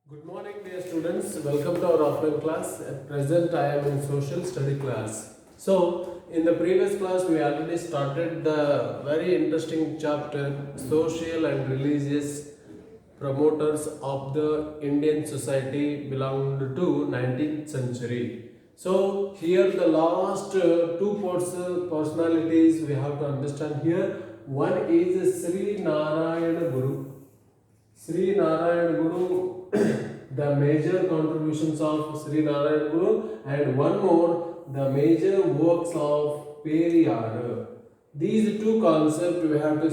Good morning, dear students. Welcome to our offline class. At present, I am in social study class. So, in the previous class, we already started the very interesting chapter Social and Religious Promoters of the Indian Society belonged to 19th century. So, here the last personalities we have to understand here. One is Sri Narayana Guru. Sri Narayan Guru, the major contributions of Sri Narayan Guru, and one more, the major works of Periyar. These two concepts we have to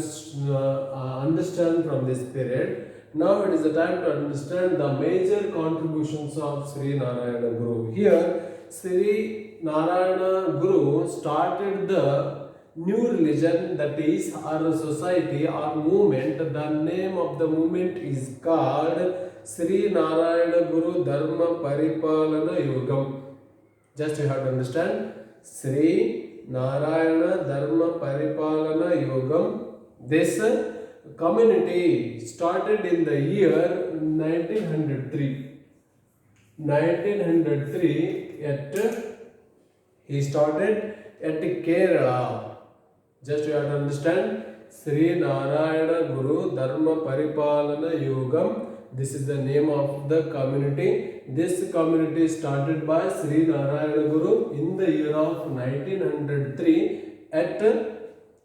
understand from this period. Now it is the time to understand the major contributions of Sri Narayana Guru. Here, Sri Narayana Guru started the new religion, that is our society or movement. The name of the movement is called Sri Narayana Guru Dharma Paripalana Yogam. Just you have to understand Sri Narayana Dharma Paripalana Yogam. This community started in the year 1903. 1903 he started at Kerala. Just you have to understand Sri Narayana Guru Dharma Paripalana Yogam. This is the name of the community. This community started by Sri Narayana Guru in the year of 1903 at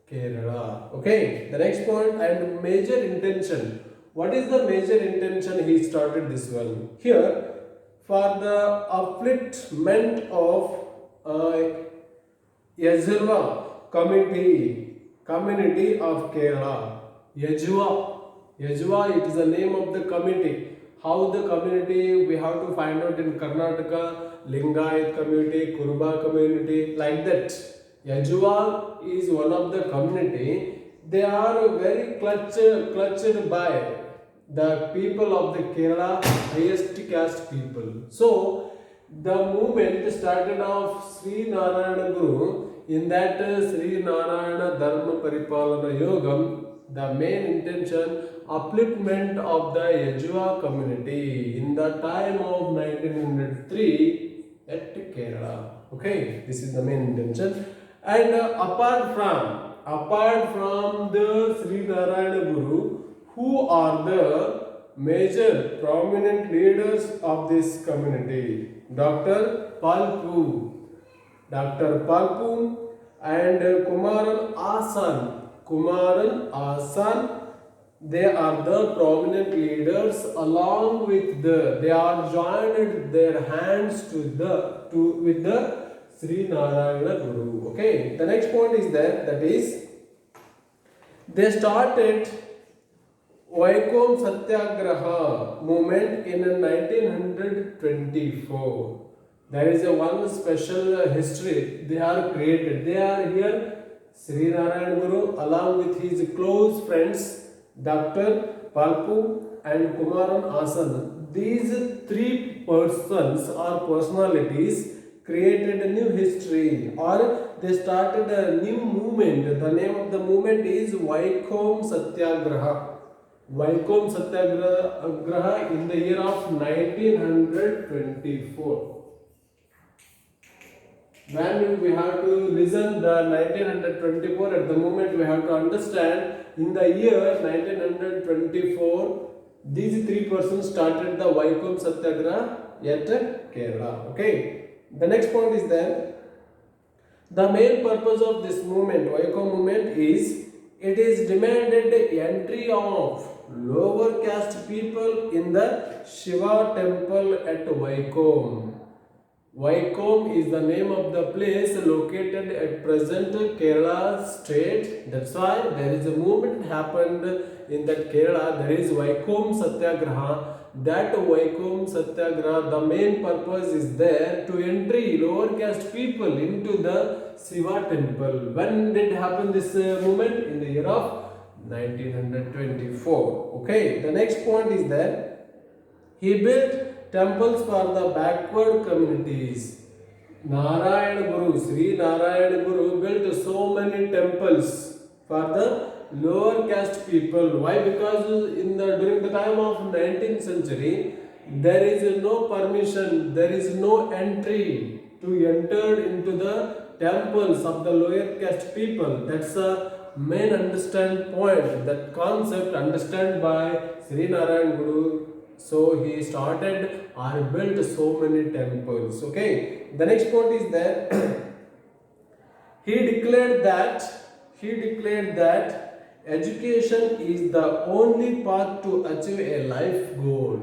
Kerala. Okay, the next point and major intention. What is the major intention he started this one? Here, for the upliftment of Yajurva community of Kerala. Yajua, it is the name of the community. How the community we have to find out in Karnataka, Lingayat community, Kuruba community, like that. Yajua is one of the community. They are very clutched by the people of the Kerala, highest caste people. So, the movement started off Sri Narayana Guru. In that Sri Narayana Dharma Paripalana Yogam, the main intention upliftment of the Yajua community in the time of 1903 at Kerala. Okay, this is the main intention. And apart from the Sri Narayana Guru, who are the major prominent leaders of this community? Dr. Palpu and Kumaran Asan, they are the prominent leaders. Along with they are joined their hands with the Sri Narayana Guru. Okay, the next point is that is they started Vaikom Satyagraha movement in 1924. There is one special history they are created. They are here Sri Narayana Guru along with his close friends Dr. Palpu and Kumaran Asan. These three persons or personalities created a new history, or they started a new movement. The name of the movement is Vaikom Satyagraha. Vaikom Satyagraha in the year of 1924. When we have to listen the 1924, at the moment we have to understand in the year 1924 these three persons started the Vaikom Satyagraha at Kerala. Okay. The next point is that the main purpose of this movement, Vaikom movement, is it is demanded entry of lower caste people in the Shiva temple at Vaikom. Vaikom is the name of the place located at present Kerala state. That's why there is a movement happened in that Kerala. There is Vaikom Satyagraha. That Vaikom Satyagraha, the main purpose is there to entry lower caste people into the Shiva temple. When did happen this movement? In the year of 1924. Okay. The next point is that he built temples for the backward communities. Sri Narayana Guru built so many temples for the lower caste people. Why? Because during the time of 19th century, there is no permission, there is no entry to enter into the temples of the lower caste people. That's a main understand point, that concept understand by Sri Narayan Guru. So he started or built so many temples. Okay, the next point is that he declared that education is the only path to achieve a life goal.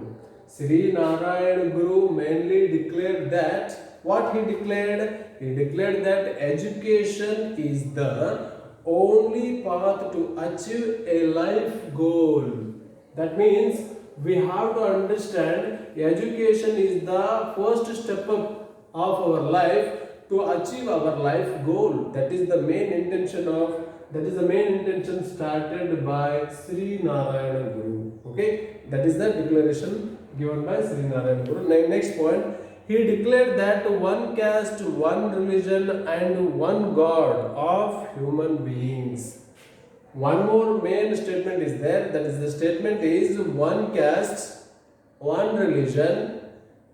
Sri Narayan Guru mainly declared that, what he declared? He declared that education is the only path to achieve a life goal. That means we have to understand education is the first step up of our life to achieve our life goal. That is the main intention started by Sri Narayana Guru. Okay, that is the declaration given by Sri Narayana Guru. Next point, he declared that one caste, one religion, and one God of human beings. One more main statement is there, that is the statement is one caste, one religion,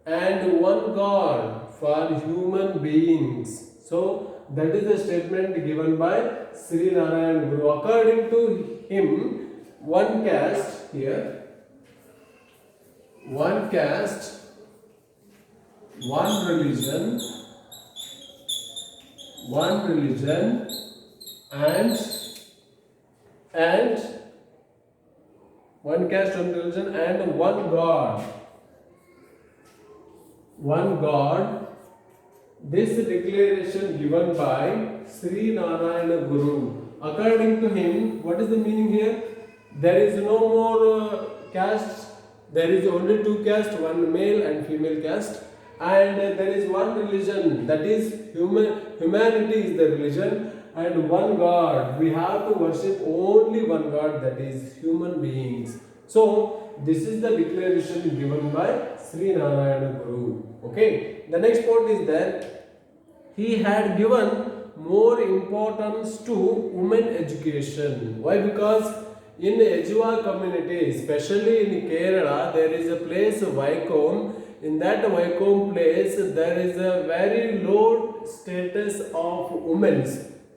and one God for human beings. So that is the statement given by Sri Narayan Guru. According to him, one caste here, one caste, one religion, and one caste, one religion, and one God. One God. This declaration given by Sri Narayana Guru. According to him, what is the meaning here? There is no more castes. There is only two castes, one male and female caste, and there is one religion, that is humanity is the religion, and one God. We have to worship only one God, that is human beings. So this is the declaration given by Sri Narayana Guru. Okay. The next point is that he had given more importance to women education. Why? Because in the Ejua community, especially in Kerala, there is a place Vaikom. In that Vaikom place, there is a very low status of women.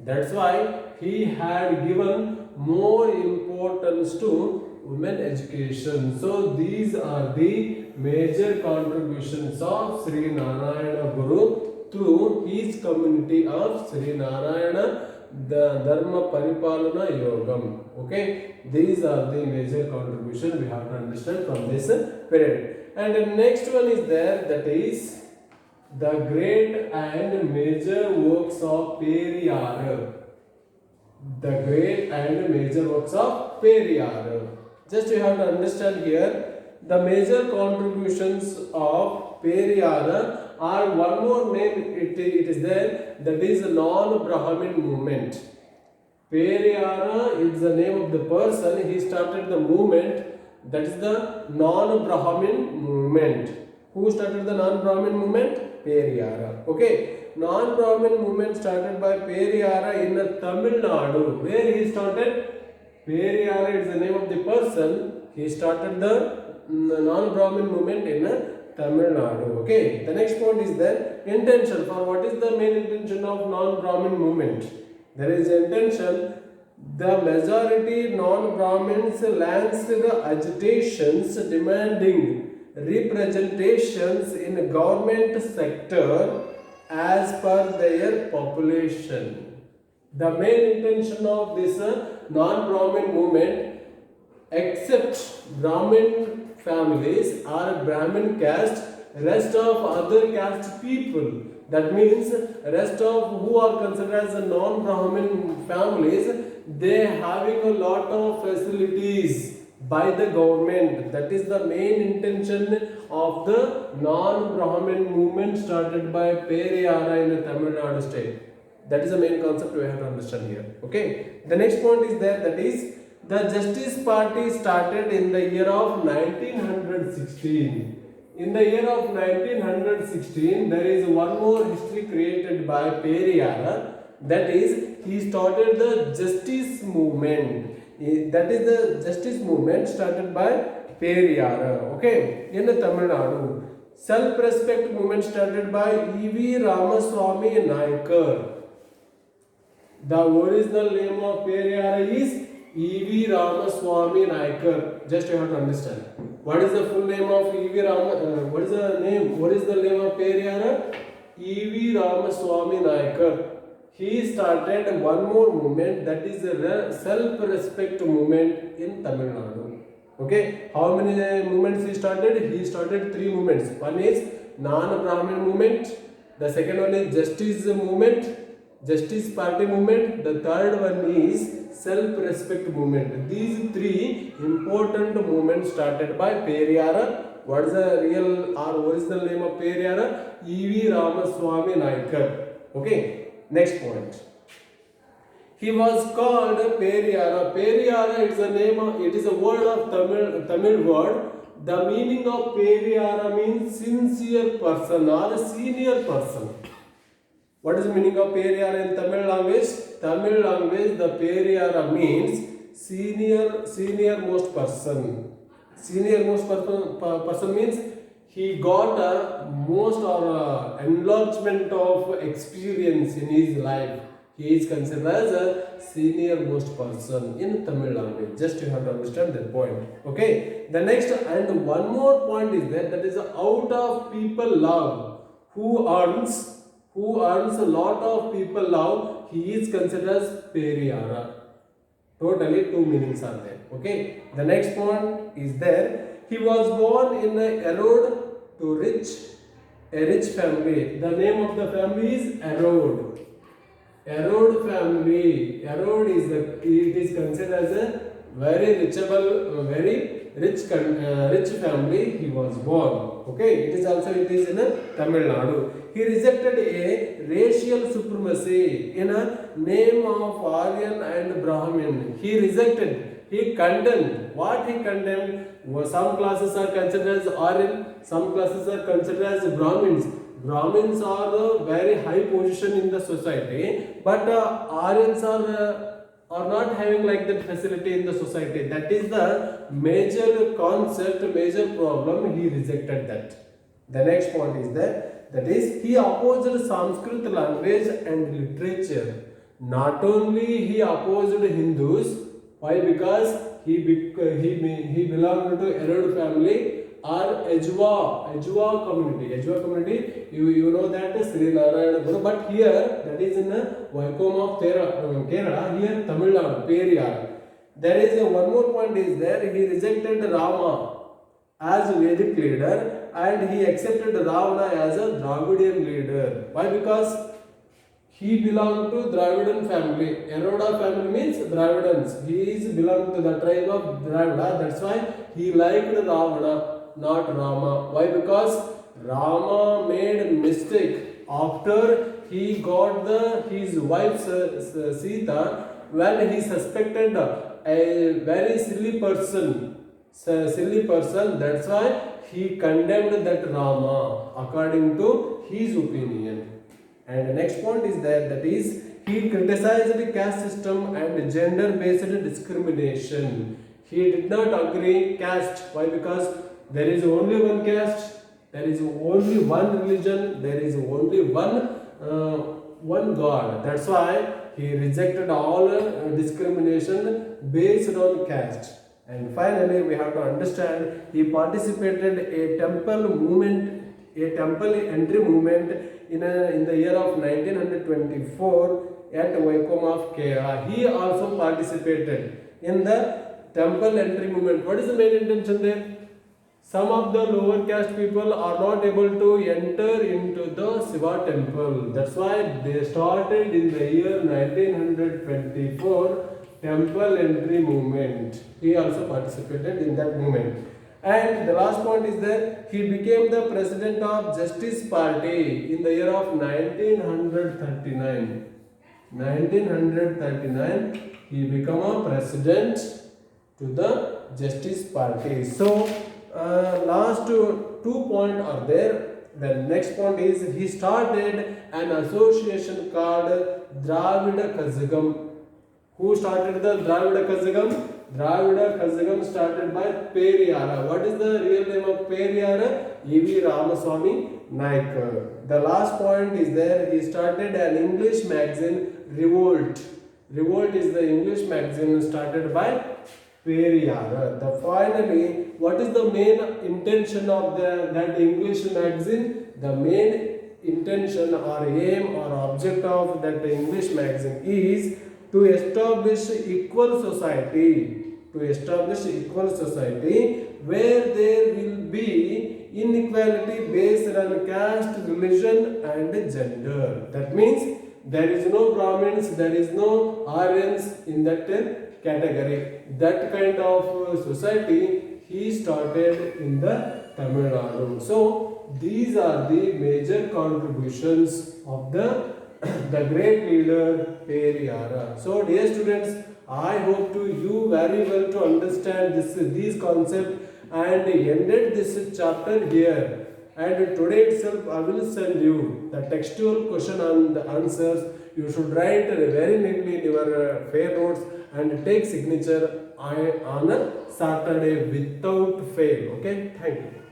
That's why he had given more importance to women education. So these are the major contributions of Sri Narayana Guru through his community of Sri Narayana the Dharma Paripalana Yogam. Okay, these are the major contributions we have to understand from this period. And the next one is there, that is the great and major works of Periyar. The great and major works of Periyar. Just you have to understand here, the major contributions of Periyar are one more name it is there, that is non-Brahmin movement. Periyara is the name of the person, he started the movement, that is the non-Brahmin movement. Who started the non-Brahmin movement? Periyara. Okay, non-Brahmin movement started by Periyara in Tamil Nadu. Where he started? Periyara is the name of the person, he started the non-Brahmin movement in Tamil Nadu. Okay. The next point is that intention. For what is the main intention of non-Brahmin movement? There is intention. The majority non-Brahmins lanced agitations demanding representations in government sector as per their population. The main intention of this non-Brahmin movement, except Brahmin families or Brahmin caste, rest of other caste people, that means rest of who are considered as non-Brahmin families, they having a lot of facilities by the government. That is the main intention of the non-Brahmin movement started by Periyara in Tamil Nadu state. That is the main concept we have to understand here. Okay. The next point is there, that is the Justice Party started in the year of 1916. In the year of 1916, there is one more history created by Periyara. That is, he started the justice movement. That is the justice movement started by Periyar. Okay, in Tamil Nadu. Self-respect movement started by E.V. Ramaswamy Naikar. The original name of Periyar is E.V. Ramaswamy Naikar. Just you have to understand. What is the full name of E.V. what is the name? Original name of Periyar? E.V. Ramaswamy Naikar. He started one more movement, that is the self-respect movement in Tamil Nadu. Okay, how many movements he started? He started 3 movements. One is non-Brahmin movement. The second one is justice movement. Justice Party movement. The third one is self-respect movement. These 3 important movements started by Periyar. What is the real or original name of Periyar? E.V. Ramaswamy Naikar. Okay, next point. He was called Periyara. Periyara is a name. It is a word of Tamil word. The meaning of Periyara means sincere person or senior person. What is the meaning of Periyara in Tamil language? Tamil language, the Periyara means senior most person. Senior most person means he got a most or enlargement of experience in his life. He is considered as a senior most person in Tamil language. Just you have to understand that point. Okay. The next and one more point is that is out of people love who earns a lot of people love. He is considered as Periyara. Totally 2 meanings are there. Okay. The next point is there. He was born in a Erode to a rich family. The name of the family is Erode. Erode family. Erode is considered as a very rich family. He was born. Okay, it is in Tamil Nadu. He rejected a racial supremacy in a name of Aryan and Brahmin. He condemned. What he condemned? Some classes are considered as Aryan, some classes are considered as Brahmins. Brahmins are a very high position in the society, but Aryans are not having like that facility in the society. That is the major concept, major problem. He rejected that. The next point is that is he opposed Sanskrit language and literature. Not only he opposed Hindus. Why? Because he belonged to Erode family or Ejwa community. You know that Sri Narayana Guru, but here that is in Vaikom of Kerala. Here Tamil Nadu, Periyar. There is one more point is there. He rejected Rama as Vedic leader and he accepted Ravana as a Dravidian leader. Why? Because he belonged to Dravidian family. Eroda family means Dravidans. He is belonged to the tribe of Dravida. That's why he liked Ravana, not Rama. Why? Because Rama made a mistake after he got his wife Sita when he suspected a very silly person. That's why he condemned that Rama according to his opinion. And the next point is that is he criticized the caste system and gender based discrimination. He did not agree caste. Why? Because there is only one caste, there is only one religion, there is only one God. That's why he rejected all discrimination based on caste. And finally, we have to understand he participated a temple entry movement in the year of 1924 at Vaikom of Kerala. He also participated in the temple entry movement. What is the main intention there? Some of the lower caste people are not able to enter into the Shiva temple. That's why they started in the year 1924 temple entry movement. He also participated in that movement. And the last point is that he became the president of Justice Party in the year of 1939. 1939, he became a president to the Justice Party. So, last two points are there. The next point is he started an association called Dravida Kazhagam. Who started the Dravida Kazhagam? Dravida Kazhagam started by Periyara. What is the real name of Periyara? E.V. Ramaswamy Naik. The last point is there. He started an English magazine, Revolt. Revolt is the English magazine started by Periyara. Finally, what is the main intention of that English magazine? The main intention or aim or object of that English magazine is to establish equal society. To establish equal society where there will be inequality based on caste, religion, and gender. That means there is no Brahmins, there is no Aryans in that category. That kind of society he started in the Tamil Nadu. So these are the major contributions of the great leader Periyara. So dear students, I hope to you very well to understand these concepts and ended this chapter here. And today itself I will send you the textual question and the answers. You should write very neatly in your fair notes and take signature on a Saturday without fail. Okay, thank you.